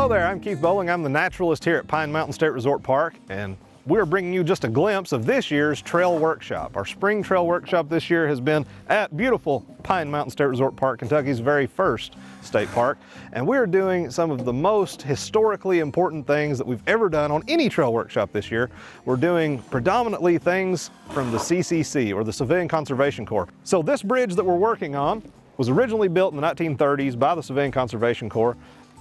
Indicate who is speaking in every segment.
Speaker 1: Hello there, I'm Keith Bowling. I'm the naturalist here at Pine Mountain State Resort Park, and we're bringing you just a glimpse of this year's trail workshop. Our spring trail workshop this year has been at beautiful Pine Mountain State Resort Park, Kentucky's very first state park, and we're doing some of the most historically important things that we've ever done on any trail workshop this year. We're doing predominantly things from the CCC, or the Civilian Conservation Corps. So this bridge that we're working on was originally built in the 1930s by the Civilian Conservation Corps,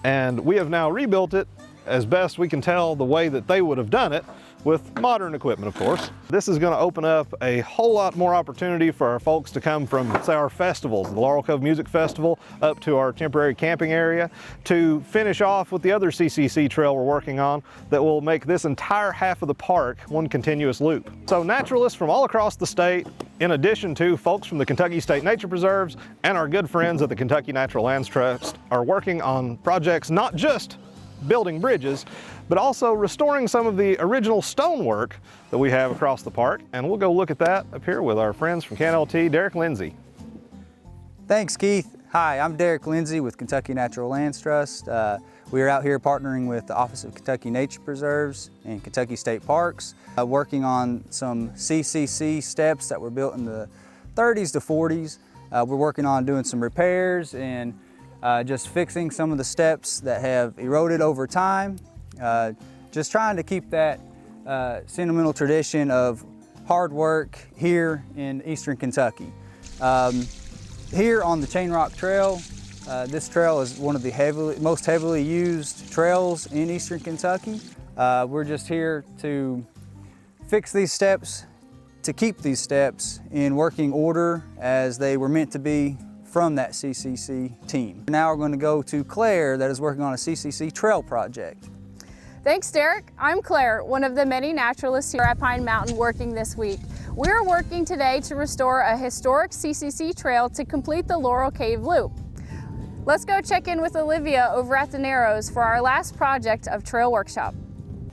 Speaker 1: and we have now rebuilt it as best we can tell the way that they would have done it, with modern equipment, of course. This is going to open up a whole lot more opportunity for our folks to come from, say, our festivals, the Laurel Cove Music Festival, up to our temporary camping area, to finish off with the other CCC trail we're working on that will make this entire half of the park one continuous loop. So naturalists from all across the state, in addition to folks from the Kentucky State Nature Preserves and our good friends at the Kentucky Natural Lands Trust, are working on projects not just building bridges, but also restoring some of the original stonework that we have across the park. And we'll go look at that up here with our friends from KNLT, Derek Lindsay.
Speaker 2: Thanks, Keith. Hi, I'm Derek Lindsay with Kentucky Natural Lands Trust. We are out here partnering with the Office of Kentucky Nature Preserves and Kentucky State Parks, working on some CCC steps that were built in the 30s to 40s. We're working on doing some repairs and just fixing some of the steps that have eroded over time. Just trying to keep that sentimental tradition of hard work here in Eastern Kentucky. Here on the Chain Rock Trail, this trail is one of the most heavily used trails in Eastern Kentucky. We're just here to fix these steps, to keep these steps in working order as they were meant to be from that CCC team. Now we're going to go to Claire, that is working on a CCC trail project.
Speaker 3: Thanks, Derek. I'm Claire, one of the many naturalists here at Pine Mountain working this week. We're working today to restore a historic CCC trail to complete the Laurel Cave Loop. Let's go check in with Olivia over at the Narrows for our last project of Trail Workshop.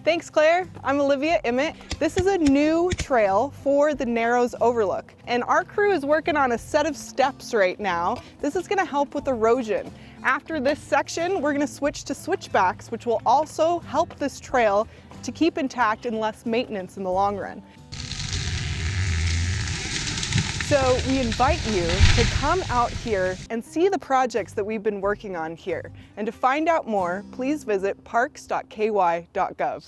Speaker 4: Thanks, Claire. I'm Olivia Emmett. This is a new trail for the Narrows Overlook, and our crew is working on a set of steps right now. This is going to help with erosion. After this section, we're going to switch to switchbacks, which will also help this trail to keep intact and less maintenance in the long run. So we invite you to come out here and see the projects that we've been working on here. And to find out more, please visit parks.ky.gov.